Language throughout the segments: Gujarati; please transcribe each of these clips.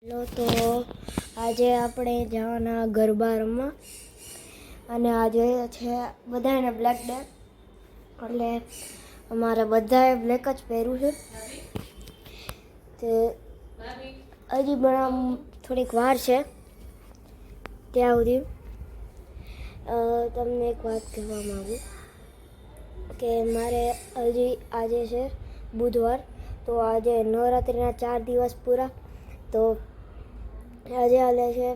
તો આજે આપણે જવાના ગરબા રમવા અને આજે છે બધાને બ્લેક ડે એટલે અમારે બધાએ બ્લેક જ પહેર્યું છે. તે હજી પણ થોડીક વાર છે ત્યાં સુધી તમને એક વાત કહેવા માગું કે મારે હજી આજે છે બુધવાર, તો આજે નવરાત્રિના 4 દિવસ પૂરા. તો આજે હાલે છે,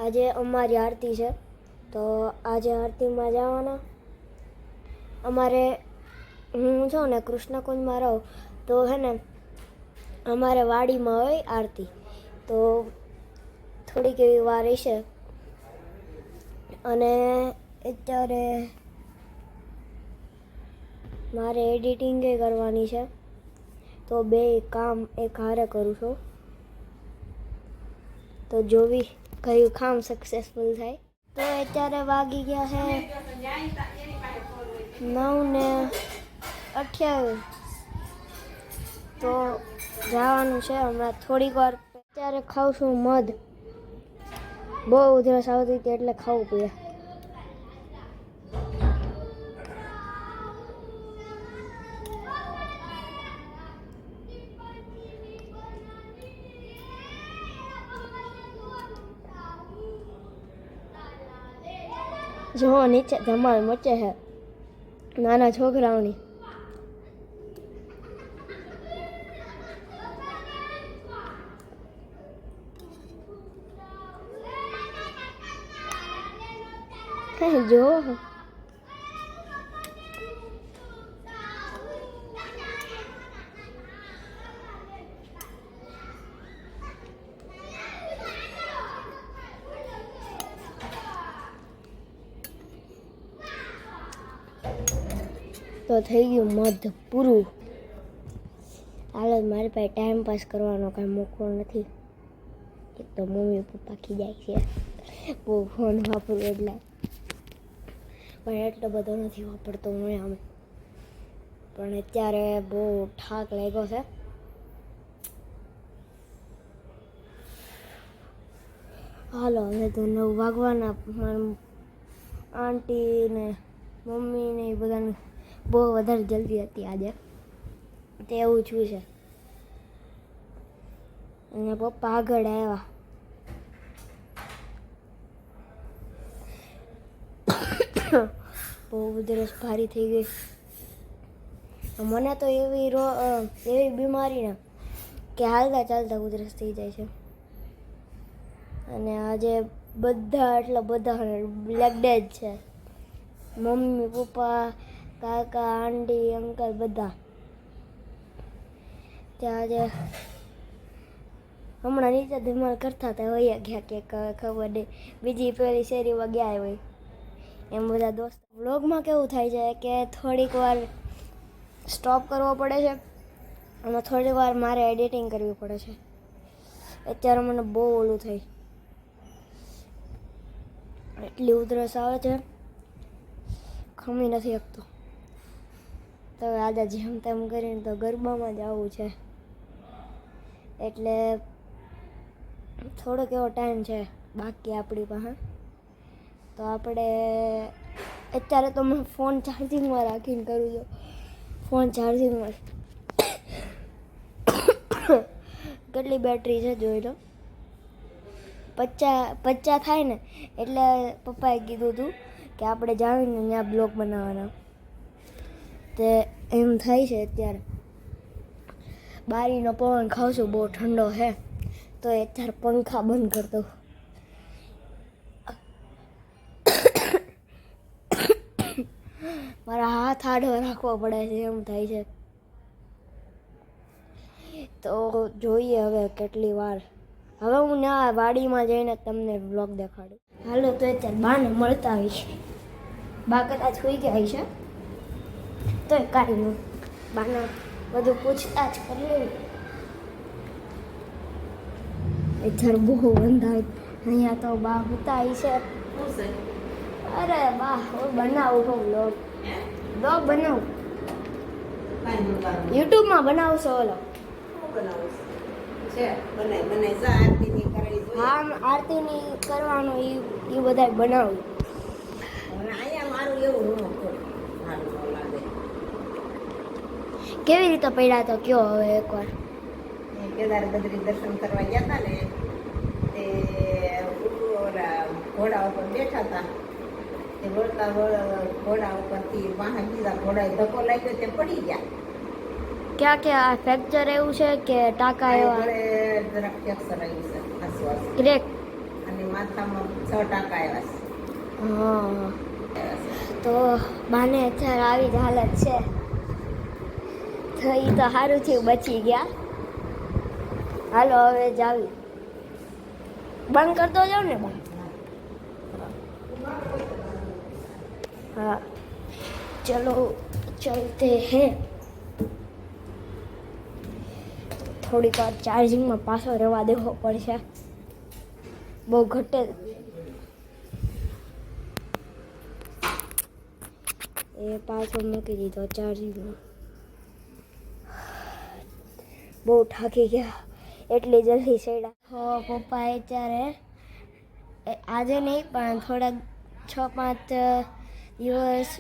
આજે અમારી આરતી છે, તો આજે આરતીમાં જવાના. અમારે હું છું ને કૃષ્ણકુંજમાં રહું તો હે ને અમારે વાડીમાં હોય આરતી, તો થોડીક એવી વાર હશે અને અત્યારે મારે એડિટિંગ કરવાની છે, તો બે કામ એક હારે કરું છું. તો જોવી કયું કામ સક્સેસફુલ થાય. તો અત્યારે વાગી ગયા છે 9:28. તો જવાનું છે હમણાં થોડીક વાર. અત્યારે ખાઉં છું મધ, બહુ ઉધરસ આવતી હતી એટલે ખાવું પડે. જો નીચે ધમાલ મચે છે નાના છોકરાઓની. જો તો થઈ ગયું મધ પૂરું. હાલ મારી પાસે ટાઈમ પાસ કરવાનો કાંઈ મોકો નથી. એક તો મમ્મી પપ્પા ખીજાય છે બહુ ફોન વાપરું એટલે, પણ એટલો બધો નથી વાપરતો હું આમ. પણ અત્યારે બહુ થાક લાગ્યો છે. હાલો હવે તો 9 વાગવાના. મારા આંટી ને મમ્મી ને એ બધાને બહુ વધારે જલ્દી હતી આજે, તે એવું થયું છે. અને પપ્પા આગળ આવ્યા. બહુ ઉધરસ ભારી થઈ ગઈ. મને તો એવી બીમારી ને કે હાલતા ચાલતા ઉધરસ થઈ જાય છે. અને આજે એટલા બધા બ્લેક ડે જ છે. મમ્મી પપ્પા કાકા આંટી અંકલ બધા ત્યાં આજે હમણાં નીચે ધમાલ કરતા હતા, વયા ગયા કે ખબર નહીં બીજી પેલી શેરીમાં ગયા હોય એમ બધા દોસ્ત. વ્લોગમાં કેવું થાય છે કે થોડીક વાર સ્ટોપ કરવો પડે છે અને થોડીક વાર મારે એડિટિંગ કરવી પડે છે. અત્યારે મને બહુ ઓલું થાય, એટલી ઉધરસ આવે છે ખમી નથી શકતો. તો આજે જેમ તેમ કરીને તો ગરબામાં જ આવવું છે, એટલે થોડોક એવો ટાઈમ છે બાકી આપણી પાસે. તો આપણે અત્યારે તો હું ફોન ચાર્જિંગમાં રાખીને કરું છું. ફોન ચાર્જિંગમાં કેટલી બેટરી છે જોઈ લો. 50 થાય ને એટલે પપ્પાએ કીધું હતું કે આપણે જાવીને ત્યાં બ્લોગ બનાવવાના. તે એમ થાય છે. અત્યારે બારીનો પવન ખાવશું, બહુ ઠંડો છે, તો અત્યારે પંખા બંધ કરતો. મારા હાથ આડો રાખવો પડે છે એમ થાય છે. તો જોઈએ હવે કેટલી વાર. હવે હું ના વાડીમાં જઈને તમને બ્લોગ દેખાડું. હાલો તો અત્યારે બાને મળતા આવીશ. બા કદાચ હોઈ ગયા છે તો કાંઈ નહીં, બાને બધું પૂછતાછ કરી લેવી. અત્યારે બહુ અંધાર અહીંયા તો બા હોતા છે. અરે બા બનાવું હું બ્લોગ બનાવું યુટ્યુબમાં બનાવશો. ઓલો છે બનાય જા આરતીની કરાઈ જોઈએ. હા આરતીની કરવાનું એ બધાય બનાવું. હવે અહીંયા મારું એવું ન સારું ન લાગે. કેવી રીતે પડ્યા તો કયો હવે એકવાર. કેદાર બદ્રી દર્શન કરવા ગયા હતા ને તે ઓલા ઘોડા ઉપર બેઠા હતા. તે વળતા ઘોડા ઉપરથી વાહન બીજા ઘોડાએ ધક્કો લાગ્યો તે પડી ગયા. ક્યાં ફ્રેક્ચર એવું છે કે ટાંકા એવા ગળે જરાક ફ્રેક્ચર આવ્યું છે આસપાસ ક્રેક? અને માથામાં 6 ટાંકા આવ્યા હા છે. તો બાને અત્યારે આવી જ હાલત છે. તો એ તો સારું થયું બચી ગયા. હાલો હવે જાવી. બંધ કરતો જાવ ને બા. हाँ चलो चलते हैं. થોડીક વાર ચાર્જિંગમાં પાછો રહેવા દેવો પડશે. બહુ ઘટે એ પાછો મૂકી દીધો ચાર્જિંગમાં. બહુ થાકી ગયા એટલી જલ્દી સેડા. પપ્પા અત્યારે આજે નહીં પણ થોડાક 6-5 દિવસ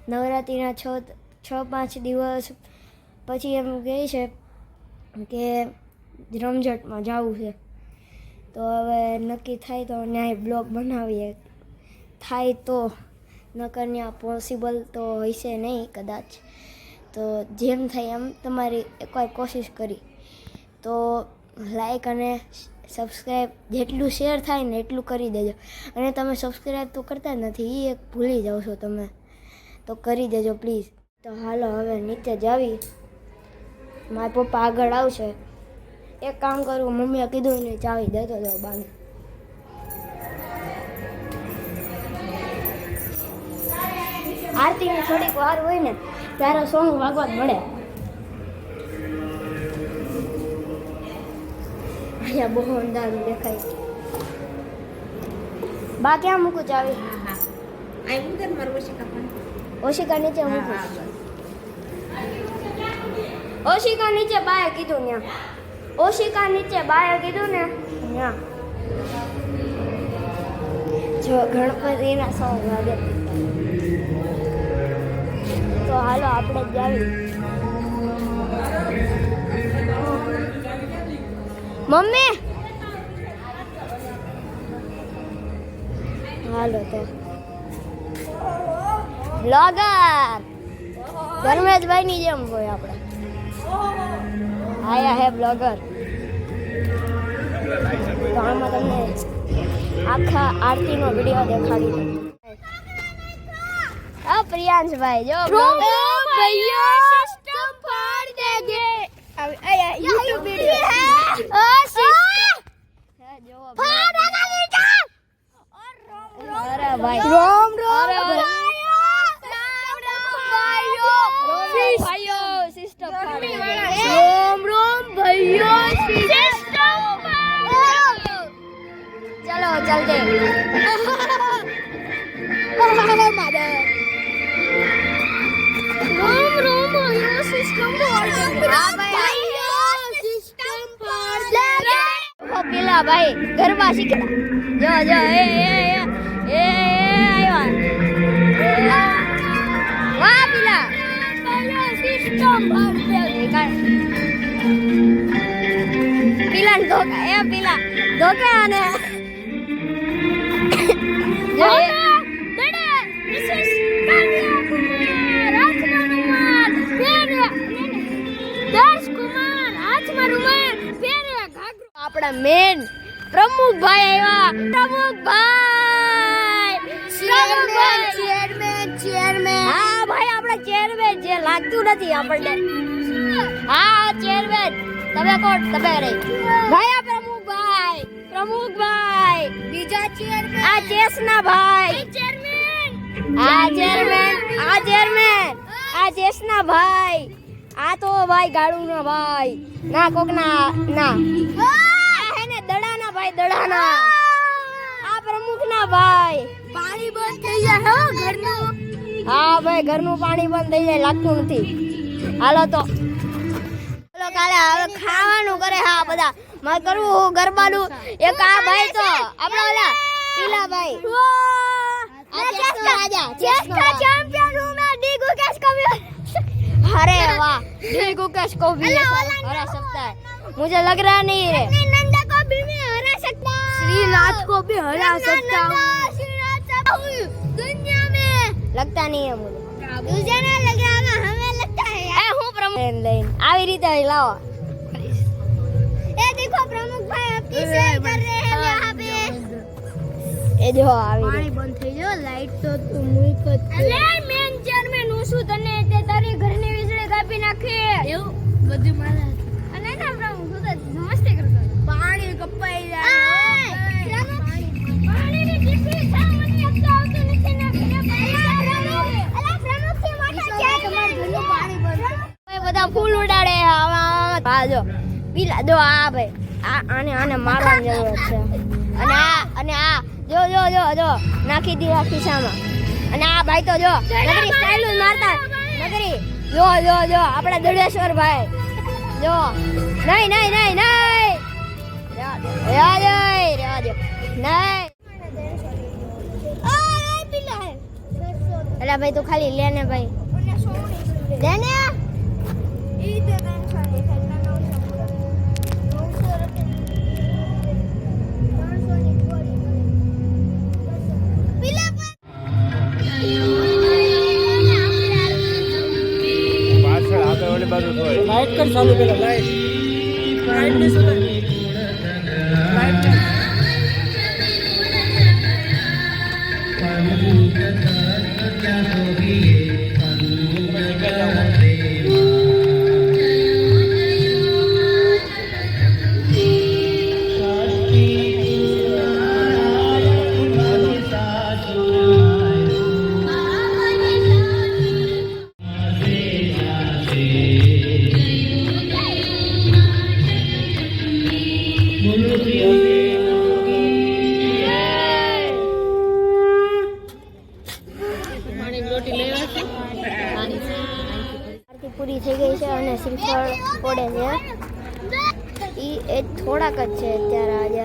નવરાત્રિના 6-5 દિવસ પછી એમ કહે છે કે રમઝટમાં જવું છે. તો હવે નક્કી થાય તો ન્યાય બ્લોગ બનાવીએ. થાય તો, નકર ત્યાં પોસિબલ તો હશે નહીં કદાચ. તો જેમ થાય એમ તમારી એકવાર કોશિશ કરી તો લાઈક અને સબસ્ક્રાઈબ જેટલું શેર થાય ને એટલું કરી દેજો. અને તમે સબસ્ક્રાઈબ તો કરતા જ નથી, એ એક ભૂલી જાઓ છો તમે, તો કરી દેજો પ્લીઝ. તો હાલો હવે નીચે જાવી. મારા પપ્પા આગળ આવશે. એક કામ કરું, મમ્મીએ કીધું ને ચાવી દેતો જાઓ બાને. આરતીની થોડીક વાર હોય ને ત્યારે સોંગ વાગવા જ મળે. અહીંયા બહુ અંધારું દેખાય. બા ક્યાં મૂકું ચાવી? આ મુંદર મારું ઓશિકા પણ ઓશિકા નીચે મૂકું. ઓશિકા નીચે બાએ કીધું ત્યાં. ઓશિકા નીચે બાએ કીધું ને ત્યાં. જો ગણપતિના સોંગ વાગે તો હાલો આપણે જ જાવી. મમ્મી હાલો તો બ્લોગર ધર્મેશભાઈ ની જેમ હોય આપણે. આયા હે બ્લોગર. તો આમાં તમને આખા આરતીનો વિડીયો દેખાડી દઉં. હા પ્રિયાંશભાઈ જો ભૈયા સિસ્ટમ ફાડ દેગે. YouTube वीडियो है ओ सिस्टम जो फाड़ देगा अरे भाई राम राम भाइयों सिस्टम फाड़ देगा. राम राम भाइयों सिस्टम चलो चलते. अरे मदर राम राम भाइयों सिस्टम फाड़ देगा. પેલા ભાઈ ગરબા શીખતા જો જો એ આવ્યા. વાહ પેલા સિસ્ટમ પેલા ધોકા એ પેલા ધોકા અને આપણા મેન પ્રમુખભાઈ આવ્યા. ચેરમેન હા ભાઈ આપણા ચેરમેન જે લાગતું નથી આપણને. હા ચેરમેન તમે કોણ? તમે રહી ભાઈ આ પ્રમુખભાઈ બીજા ચેરમેન આ ચેસના ભાઈ આ ચેસના ભાઈ. આ તો ભાઈ ગાડુના ભાઈ ના કોકના ના દડાના ભાઈ દડાના. આ પ્રમુખના ભાઈ. પાણી બંધ થઈ જાય હો ઘરનું. હા ભાઈ ઘરનું પાણી બંધ થઈ જાય લાગતું નથી. હાલો તો ચલો કાલે હવે ખાવાનું કરે હા બધા મારે કરવું હું ગરબાનું એક આ ભાઈ તો આપણા ઓલા પીલા ભાઈ चैंपियन हूं मैं डी गुकेश को भी अरे वाह डी गुकेश को भी हरा सकता है मुझे लग रहा नहीं है नंदा को भी मैं हरा सकता हूं श्रीनाथ को भी हरा सकता हूं दुनिया में लगता नहीं है मुझे तुझे नहीं लग रहा हमें लगता है ए हूं प्रमुख लाइन આવી રીતે લાવો ए देखो प्रमुख भाई आपकी शेयर कर रहे हैं यहां पे એ જો આવી પાણી બંધ થઈ ગયો લાઈટ તો તું મુઈક જ અલે મેન ચેરમેન હું છું તને તે તારી ઘરની વીજળી કાપી નાખી એવું બધું મારા અને ના પ્રમુખ તું તો નમસ્તે કરતો પાણી કપાઈ જાય પાણીની ટીપી સાવની આપતો આવતો નથી ને અલા પ્રમુખ થી મોટા ચેરમેન ઘરનું પાણી બંધ બધા ફૂલ ઉડાડે આ જો પીલા જો આ ભાઈ આને મારવાની જરૂર છે અને આ જો જો જો જો નાખી દીધા ખિસ્સામાં અને આ ભાઈ તો જો નગરી સ્ટાઇલ મારતા નગરી જો જો જો આપણા દડેશ્વર ભાઈ જો નહીં નહીં નહીં નહીં રેવા દે નહીં અલા ભાઈ તો ખાલી લેને ભાઈ લેને ઈ તો ટેન્શન लाइट कर चालू केला लाइट ने सुना लाइट પૂરી થઈ ગઈ છે અને શ્રીફળ પડે છે ઈ એ થોડાક જ છે અત્યારે આજે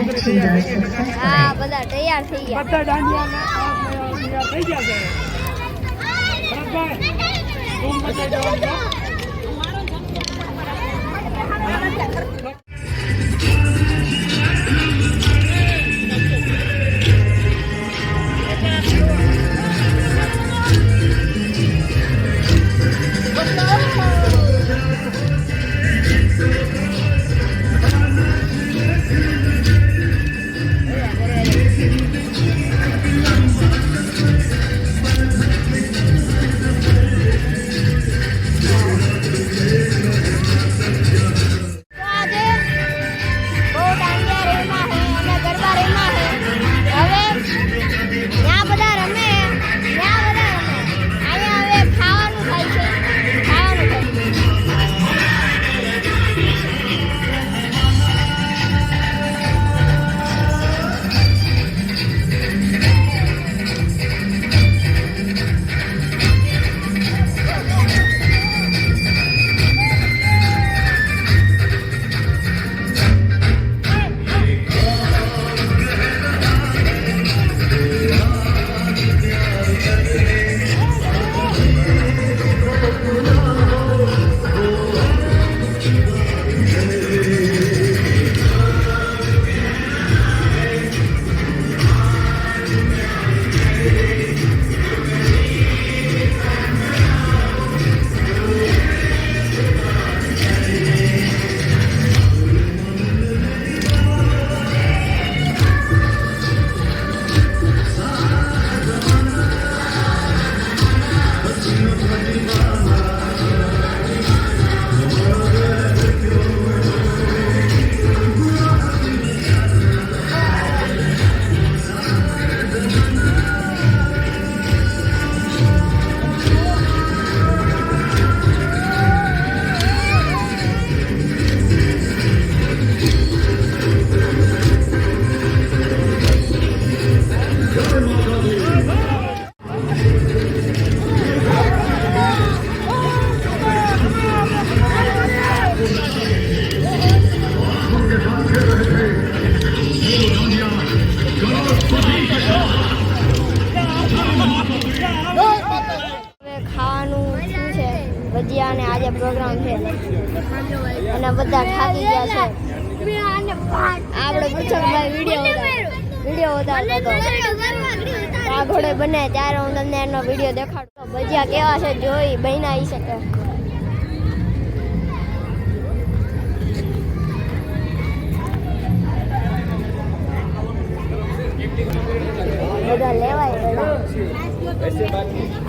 છોકરી તૈયાર થઈ ગઈ છે. હા બધા તૈયાર થઈ ગયા. બધા દાંડિયાના તૈયાર થઈ ગયા છે. ભરતભાઈ, ધૂમ મચાઈ જવાની છે. તો આજે બહુ દાંડિયા રમ્યા છે અને ગરબા રમ્યા છે. હવે ત્યાં બધા રમે, ત્યાં બધા રમે. અહીંયા હવે ખાવાનું થાય છે, ખાવાનું થાય છે. હવે ખાવાનું શું છે? ભજીયા અને આજે પ્રોગ્રામ છે અને બધા થાકી ગયા છે. આપણે પુછકભાઈ વિડીયો ઉતારતો હતો. આ ઘોડે બને ત્યારે હું તમને એનો વિડીયો દેખાડતો. ભજીયા કેવા છે જોઈ બહેના આવી શકે. બધા લેવાય બધા.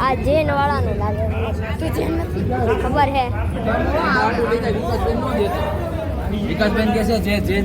આ જેન વાળાનું લાગે. તું જેન નથી ખબર હે? વિકાસબેન કે છે જે જેન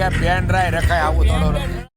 કે પેન ડ્રાઈવ રખાય આવું થોડું